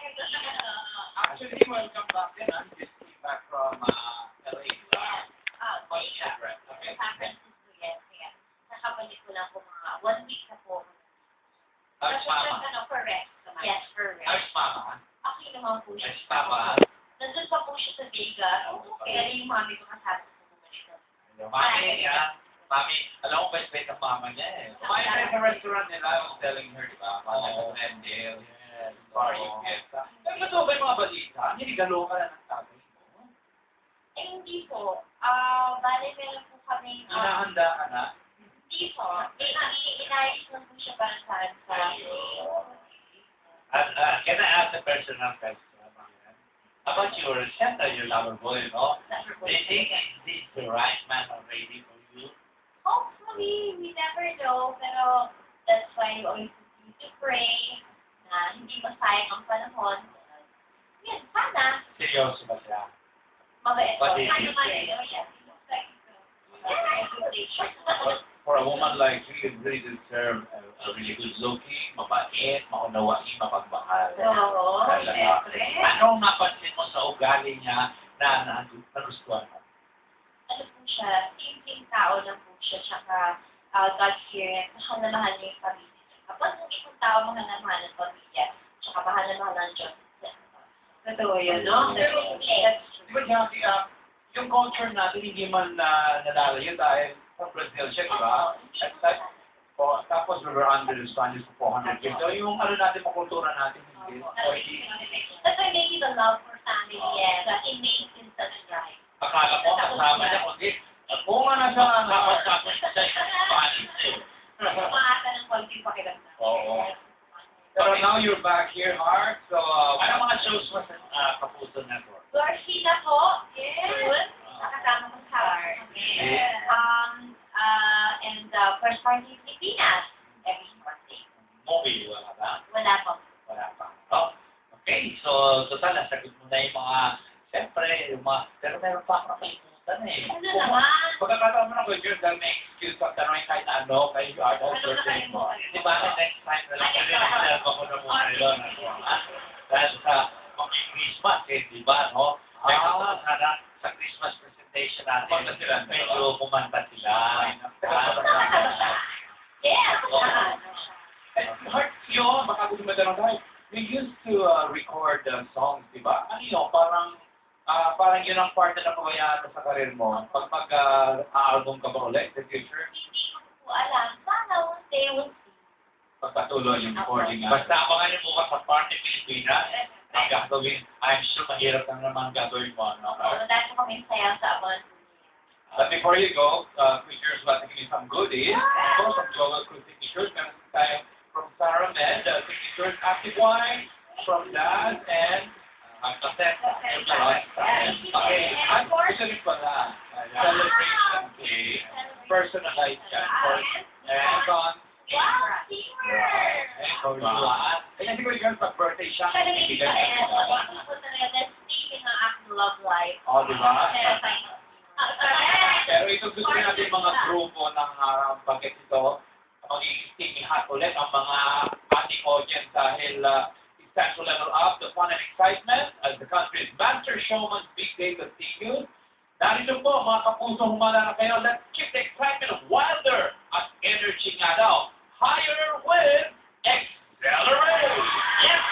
Actually, welcome back din. I'm just came back from LA. Okay. Okay. San Francisco, yes. Kaya, nakabalik ko lang po mga 1 week na po. How's mama? Correct. Yes, correct. How's mama? Okay naman po siya. How's papa? Nandun pa po siya sa Vegas. Kaya yung mami ko kasama ko bumalik. Mami, Mami, alam ko best ng mama niya eh. Kumain tayo sa restaurant nila. I was telling her, di ba? Mama ko na Endale. Yes. Sorry, fiesta. Nagluto ba yung mga balita? Hinigalo ka lang ng tatay mo. Eh, hindi po. Bale, meron po kami. Hinahanda ka na? Hindi po. Inayos lang po siya para saan sa... Can I ask a personal question? About your center, your lover boy, no? Do you think this is the right man already for you? Hopefully, we never know, pero that's why we always need to pray na hindi masayang ang panahon. Yan, sana. Seryoso ba siya? Mabait po. But it Sana is man great. yes. Yeah. For a woman like you, you really deserve a really good looking, mabait, maunawain, mapagmahal. Oo, syempre. Anong napansin mo sa ugali niya na nagustuhan mo? Ano po siya, simpleng tao lang po siya, tsaka God-fearing, mahal na mahal niya yung pamilya niya. Kapag yung isang tao mahal na mahal ng pamilya, tsaka mahal na mahal ng Diyos. Totoo yun, no? Pero, di ba, Jackie, yung culture natin hindi man nalalayo dahil sa Brazil siya, di ba? Tapos we were under the Spanish for 400 years. So yung ano natin, kultura natin, hindi. That's why maybe the love for family, yes, it makes him such a guy. Akala ko kasama niya, kundi Oo nga nasa kapag-tapos siya yung Spanish eh. Umaasa ng konting pakiramdam. Oo. Pero now you're back here, Heart. So, Ano mga shows mo sa Kapuso Network? Garcina po, yes. Nakasama ko sa Heart. Yeah. And First Party Pilipinas, every Monday. Movie, wala ba? Wala po. Wala pa. Oh, okay, so total, nasagot mo na yung mga, siyempre, yung mga, pero meron pa ako nakalimutan eh. Ano naman? pagkakataon mo na ko, Jun, dahil may excuse pag tanongin kahit ano, kay Art Ano birthday mo. Di ba, next time na lang, kasi reserve ako na muna yun. Dahil sa Christmas, eh, di ba, no? Kaya sana sa Christmas presentation natin, medyo kumanta sila. Yes. Heart, yun, baka gusto mo tanong tayo. We used to record songs, di ba? Ano yun, parang yun ang part na napabayaan mo sa karir mo. Pag mag-album ka ba ulit in the future? Hindi ko po alam. Sana one day we'll see. Pagpatuloy yung recording. Basta abangan niyo bukas sa Party Pilipinas, ang gagawin, I'm sure mahirap lang naman gagawin mo, no? Dahil po kami saya sa abon. But before you go, Quikers, want to give you some goodies. Of course, from Joel Cruz Signatures, meron tayo from Sarah Med, Signatures Active Wine, from Dad, and Magkasep. okay, unfortunately pala, celebration day, personalized yan, for Amazon, Wow, teamwork! and for Juan. Kaya hindi ko yung pag birthday siya, Siya na hindi ibigay pa niya. hindi ko talaga na-speaking ng aking love life. Oh, di ba? Correct! Pero ito gusto natin mga grupo ng bagay ito, mag-i-stimulat ulit ang mga ating audience dahil it's time to level up the fun and excitement as the country's master showman's big day continues. Narito po mga kapuso, humala na kayo. Let's keep the excitement wilder at energy nga daw. Higher with Accelerate! Yes!